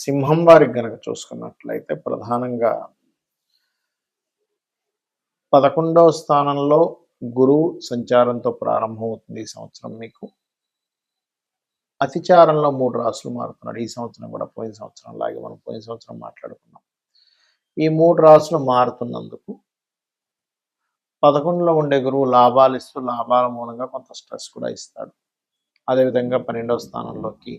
సింహం వారికి గనక చూసుకున్నట్లయితే ప్రధానంగా 11వ స్థానంలో గురువు సంచారంతో ప్రారంభమవుతుంది ఈ సంవత్సరం మీకు. అతిచారంలో 3 రాసులు మారుతున్నాడు ఈ సంవత్సరం కూడా. పోయిన సంవత్సరం లాగే మనం పోయిన సంవత్సరం మాట్లాడుకున్నాం. ఈ 3 రాసులు మారుతున్నందుకు 11లో ఉండే గురువు లాభాలు ఇస్తూ లాభాల మూలంగా కొంత స్ట్రెస్ కూడా ఇస్తాడు. అదేవిధంగా 12వ స్థానంలోకి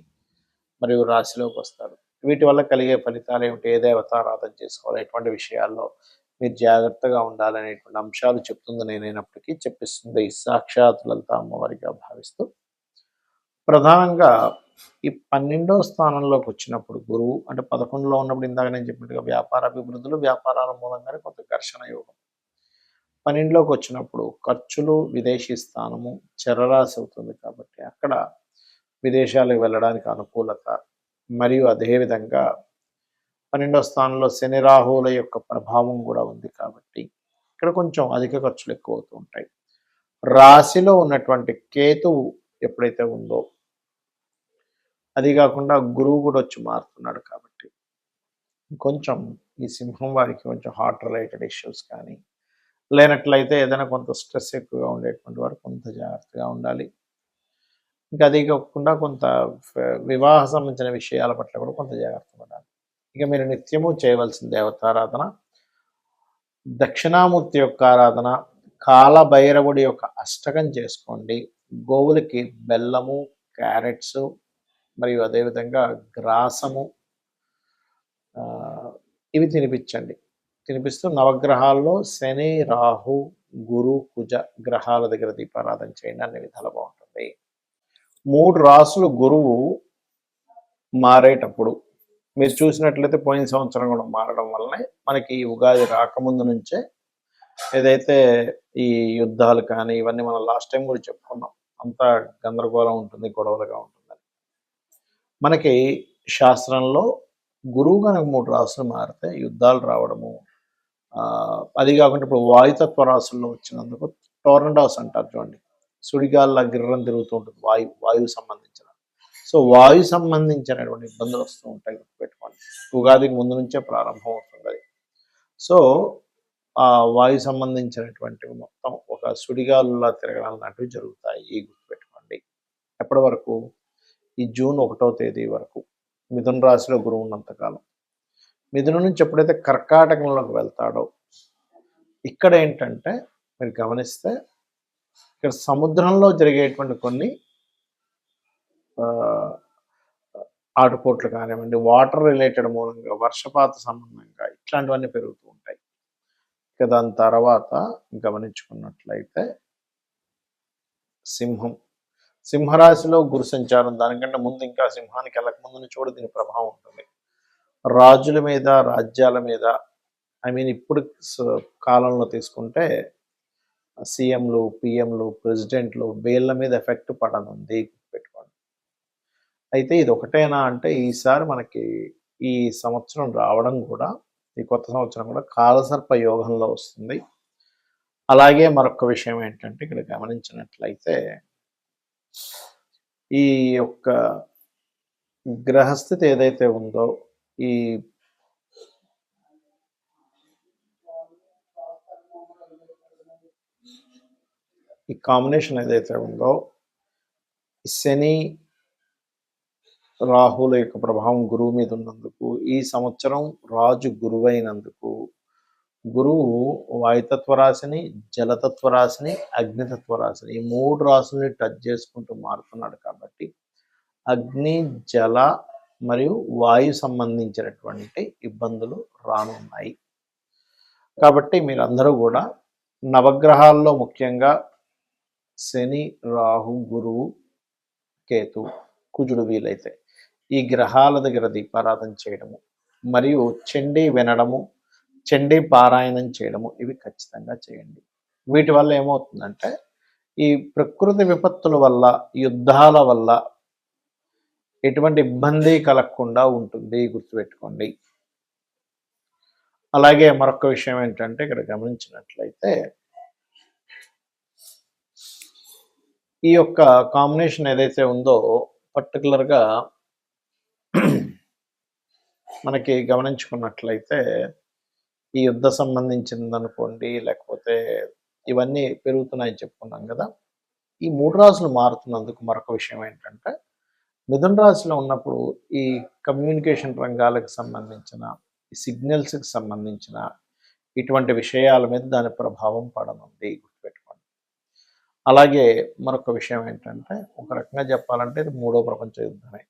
మరియు రాశిలోకి వస్తాడు. వీటి వల్ల కలిగే ఫలితాలు ఏమిటి, ఏ దేవతారాధన చేసుకోవాలి, ఎటువంటి విషయాల్లో మీరు జాగ్రత్తగా ఉండాలనేటువంటి అంశాలు చెప్తుంది నేనైనప్పటికీ చెప్పిస్తుంది సాక్షాత్ లలిత అమ్మవారిగా భావిస్తూ. ప్రధానంగా ఈ 12వ స్థానంలోకి వచ్చినప్పుడు గురువు అంటే 11లో ఉన్నప్పుడు ఇందాక నేను చెప్పినట్టుగా వ్యాపార అభివృద్ధులు, వ్యాపారాల మూలంగానే కొంత ఘర్షణ యోగం. 12లోకి వచ్చినప్పుడు ఖర్చులు, విదేశీ స్థానము, చరరాశి అవుతుంది కాబట్టి అక్కడ విదేశాలకు వెళ్ళడానికి అనుకూలత, మరియు అదేవిధంగా 12వ స్థానంలో శని రాహువుల యొక్క ప్రభావం కూడా ఉంది కాబట్టి ఇక్కడ కొంచెం అధిక ఖర్చులు ఎక్కువ అవుతూ ఉంటాయి. రాశిలో ఉన్నటువంటి కేతువు ఎప్పుడైతే ఉందో, అది కాకుండా గురువు కూడా వచ్చి మారుతున్నాడు కాబట్టి కొంచెం ఈ సింహం వారికి కొంచెం హార్ట్ రిలేటెడ్ ఇష్యూస్ కానీ, లేనట్లయితే ఏదైనా కొంత స్ట్రెస్ ఎక్కువగా ఉండేటువంటి వారు కొంత జాగ్రత్తగా ఉండాలి. ఇంకా అది కాకుండా కొంత వివాహ సంబంధించిన విషయాల పట్ల కూడా కొంత జాగ్రత్త పడాలి. ఇక మీరు నిత్యము చేయవలసిన దేవతారాధన దక్షిణామూర్తి యొక్క ఆరాధన, కాలభైరవుడి యొక్క అష్టకం చేసుకోండి. గోవులకి బెల్లము, క్యారెట్స్ మరియు అదేవిధంగా గ్రాసము ఇవి తినిపించండి. తినిపిస్తూ నవగ్రహాల్లో శని, రాహు, గురు, కుజ గ్రహాల దగ్గర దీపారాధన చేయండి. అన్ని విధాలు బాగుంటుంది. 3 రాసులు గురువు మారేటప్పుడు మీరు చూసినట్లయితే పోయిన సంవత్సరం కూడా మారడం వల్లనే మనకి ఉగాది రాకముందు నుంచే ఏదైతే ఈ యుద్ధాలు కానీ ఇవన్నీ మనం లాస్ట్ టైం కూడా చెప్పుకున్నాం. అంతా గందరగోళం ఉంటుంది, గొడవలుగా ఉంటుందని. మనకి శాస్త్రంలో గురువు కనుక 3 రాసులు మారితే యుద్ధాలు రావడము, అది కాకుండా ఇప్పుడు వాయుతత్వ రాసుల్లో వచ్చినందుకు టోర్నడోస్ అంటారు చూడండి, సుడిగాల్లో గిర్రం తిరుగుతూ ఉంటుంది, వాయువు సంబంధించిన. సో వాయు సంబంధించినటువంటి ఇబ్బందులు వస్తూ ఉంటాయి, గుర్తుపెట్టుకోండి. ఉగాదికి ముందు నుంచే ప్రారంభం అవుతుంది అది. సో ఆ వాయు సంబంధించినటువంటివి మొత్తం ఒక సుడిగాలులా తిరగడం లాంటివి జరుగుతాయి, గుర్తుపెట్టుకోండి. ఎప్పటి వరకు? ఈ జూన్ 1వ తేదీ వరకు మిథున రాశిలో గురువు ఉన్నంతకాలం. మిథునం నుంచి ఎప్పుడైతే కర్కాటకంలోకి వెళ్తాడో ఇక్కడ ఏంటంటే మీరు గమనిస్తే ఇక్కడ సముద్రంలో జరిగేటువంటి కొన్ని ఆటుపోట్లు కానివ్వండి, వాటర్ రిలేటెడ్ మూలంగా, వర్షపాత సంబంధంగా ఇట్లాంటివన్నీ పెరుగుతూ ఉంటాయి. ఇక దాని తర్వాత గమనించుకున్నట్లయితే సింహరాశిలో గురు సంచారం, దానికంటే ముందు ఇంకా సింహానికి వెళ్ళక ముందు నుంచి కూడా దీని ప్రభావం ఉంటుంది. రాజుల మీద, రాజ్యాల మీద, ఇప్పుడు కాలంలో తీసుకుంటే సీఎంలు, పిఎంలు, ప్రెసిడెంట్లు వీళ్ళ మీద ఎఫెక్ట్ పడనుంది, పెట్టుకోండి. అయితే ఇది ఒకటేనా అంటే ఈసారి మనకి ఈ సంవత్సరం రావడం కూడా, ఈ కొత్త సంవత్సరం కూడా కాలసర్ప యోగంలో వస్తుంది. అలాగే మరొక విషయం ఏంటంటే ఇక్కడ గమనించినట్లయితే ఈ యొక్క గ్రహస్థితి ఏదైతే ఉందో, ఈ కాంబినేషన్ ఏదైతే ఉందో, శని రాహుల యొక్క ప్రభావం గురువు మీద ఉన్నందుకు, ఈ సంవత్సరం రాజు గురువైనందుకు, గురువు వాయుతత్వ రాశిని, జలతత్వ రాశిని, అగ్నితత్వ రాశిని ఈ 3 రాశుల్ని టచ్ చేసుకుంటూ మారుతున్నాడు కాబట్టి అగ్ని, జల మరియు వాయు సంబంధించినటువంటి ఇబ్బందులు రానున్నాయి. కాబట్టి మీరందరూ కూడా నవగ్రహాల్లో ముఖ్యంగా శని, రాహు, గురువు, కేతు, కుజుడు వీలైతే ఈ గ్రహాల దగ్గర దీపారాధన చేయడము, మరియు చండీ వినడము, చండీ పారాయణం చేయడము ఇవి ఖచ్చితంగా చేయండి. వీటి వల్ల ఏమవుతుందంటే ఈ ప్రకృతి విపత్తుల వల్ల, యుద్ధాల వల్ల ఎటువంటి ఇబ్బంది కలగకుండా ఉంటుంది, గుర్తుపెట్టుకోండి. అలాగే మరొక విషయం ఏంటంటే ఇక్కడ గమనించినట్లయితే ఈ యొక్క కాంబినేషన్ ఏదైతే ఉందో పర్టికులర్గా మనకి గమనించుకున్నట్లయితే ఈ యుద్ధ సంబంధించిందనుకోండి, లేకపోతే ఇవన్నీ పెరుగుతున్నాయని చెప్పుకున్నాం కదా! ఈ 3 రాసులు మారుతున్నందుకు మరొక విషయం ఏంటంటే, మిథున రాశిలో ఉన్నప్పుడు ఈ కమ్యూనికేషన్ రంగాలకు సంబంధించిన, ఈ సిగ్నల్స్‌కి సంబంధించిన ఇటువంటి విషయాల మీద దాని ప్రభావం పడనుంది. గుర్తుపెట్టుకోండి. అలాగే మరొక విషయం ఏంటంటే, ఒక రకంగా చెప్పాలంటే ఇది మూడో ప్రపంచ యుద్ధమే.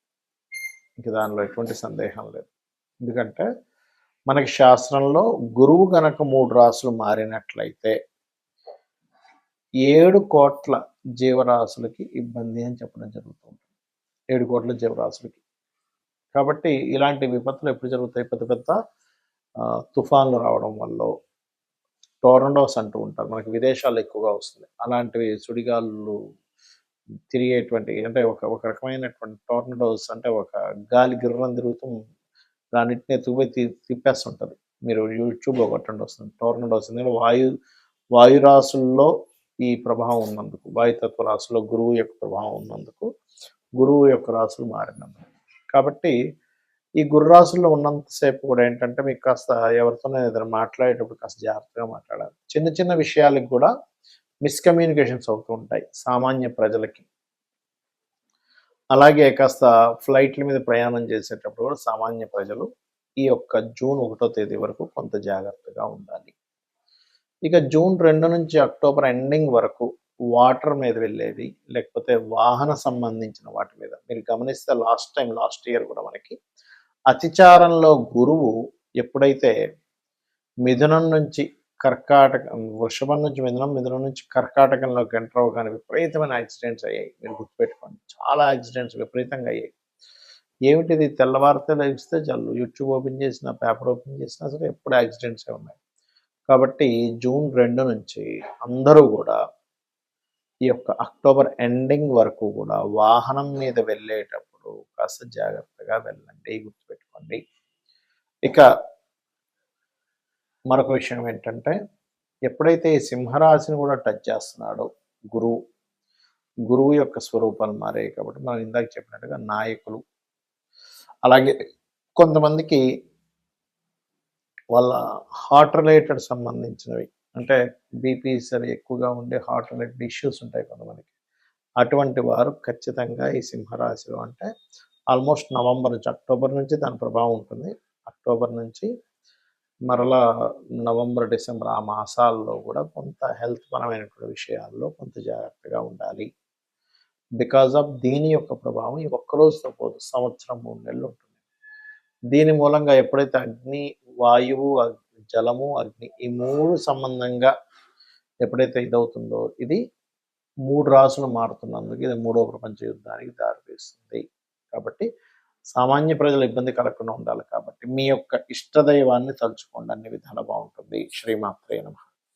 ఇంక దానిలో ఎటువంటి సందేహం లేదు. ఎందుకంటే మనకి శాస్త్రంలో గురువు గనక 3 రాసులు మారినట్లయితే 7,00,00,000 జీవరాశులకి ఇబ్బంది అని చెప్పడం జరుగుతుంది. 7,00,00,000 జీవరాశులకి. కాబట్టి ఇలాంటి విపత్తులు ఎప్పుడు జరుగుతాయి? పెద్ద పెద్ద తుఫాన్లు రావడం వల్లో, టోర్నడోస్ అంటూ ఉంటారు. మనకి విదేశాల్లో ఎక్కువగా వస్తుంది. అలాంటివి సుడిగాలులు తిరిగేటువంటి అంటే ఒక రకమైనటువంటి టోర్నడోస్ అంటే ఒక గాలి గిర్రని తిరుగుతూ దాన్నిటిని ఎత్తుకుపోయి తిప్పేస్తుంటది. మీరు యూట్యూబ్‌లో కొట్టండి వస్తుంది. టోర్నడోస్ ఎందుకంటే వాయురాశుల్లో ఈ ప్రభావం ఉన్నందుకు, వాయుతత్వ రాశిలో గురువు యొక్క ప్రభావం ఉన్నందుకు, గురువు యొక్క రాశులు మారినందుకు. కాబట్టి ఈ గురు రాశుల్లో ఉన్నంత సేపు కూడా ఏంటంటే మీకు కాస్త ఎవరితోనైనా ఏదైనా మాట్లాడేటప్పుడు కాస్త జాగ్రత్తగా మాట్లాడాలి. చిన్న చిన్న విషయాలకు కూడా మిస్‌కమ్యూనికేషన్స్ అవుతూ ఉంటాయి సామాన్య ప్రజలకి. అలాగే కాస్త ఫ్లైట్‌ల మీద ప్రయాణం చేసేటప్పుడు కూడా సామాన్య ప్రజలు ఈ యొక్క జూన్ 1 తేదీ వరకు కొంత జాగ్రత్తగా ఉండాలి. ఇక జూన్ 2 నుంచి అక్టోబర్ ఎండింగ్ వరకు వాటర్ మీద వెళ్ళేవి, లేకపోతే వాహన సంబంధించిన వాటి మీద మీరు గమనిస్తే లాస్ట్ ఇయర్ కూడా మనకి అతిచారంలో గురువు ఎప్పుడైతే మిథునం నుంచి వృషభం నుంచి మిథునం, మిథునం నుంచి కర్కాటకంలోకి ఎంటర్ అవ్వగానే విపరీతమైన యాక్సిడెంట్స్ అయ్యాయి. మీరు గుర్తుపెట్టుకోండి. చాలా యాక్సిడెంట్స్ విపరీతంగా అయ్యాయి. ఏమిటిది తెల్లవారితే లెగిస్తే చాలు యూట్యూబ్ ఓపెన్ చేసినా, పేపర్ ఓపెన్ చేసినా సరే ఎప్పుడు యాక్సిడెంట్సే ఉన్నాయి. కాబట్టి జూన్ 2 నుంచి అందరూ కూడా ఈ యొక్క అక్టోబర్ ఎండింగ్ వరకు కూడా వాహనం మీద వెళ్ళేటప్పుడు కాస్త జాగ్రత్తగా వెళ్ళండి. గుర్తుపెట్టుకోండి. ఇక మరొక విషయం ఏంటంటే ఎప్పుడైతే ఈ సింహరాశిని కూడా టచ్ చేస్తున్నాడో గురువు యొక్క స్వరూపాలు మారాయి కాబట్టి మనం ఇందాక చెప్పినట్టుగా నాయకులు, అలాగే కొంతమందికి వాళ్ళ హార్ట్ రిలేటెడ్ సంబంధించినవి అంటే బీపీస్ అవి ఎక్కువగా ఉండే హార్ట్ రిలేటెడ్ ఇష్యూస్ ఉంటాయి కొంతమందికి. అటువంటి వారు ఖచ్చితంగా ఈ సింహరాశిలో అంటే ఆల్మోస్ట్ నవంబర్ నుంచి అక్టోబర్ నుంచి దాని ప్రభావం ఉంటుంది. అక్టోబర్ నుంచి మరలా నవంబర్, డిసెంబర్ ఆ మాసాల్లో కూడా కొంత హెల్త్ పరమైనటువంటి విషయాల్లో కొంత జాగ్రత్తగా ఉండాలి. బికాజ్ ఆఫ్ దీని యొక్క ప్రభావం ఈ ఒక్కరోజుతో పోదు, సంవత్సరం 3 నెలలు ఉంటుంది. దీని మూలంగా ఎప్పుడైతే అగ్ని, వాయువు, జలము, అగ్ని ఈ 3 సంబంధంగా ఎప్పుడైతే ఇదవుతుందో ఇది 3 రాసులు మారుతున్నందుకు ఇది మూడో ప్రపంచ యుద్ధానికి దారితీస్తుంది. కాబట్టి సామాన్య ప్రజలు ఇబ్బంది కలగకుండా ఉండాలి కాబట్టి మీ యొక్క ఇష్టదైవాన్ని తలుచుకోండి. అన్ని విధాలా బాగుంటుంది. శ్రీమాత్రే నమః.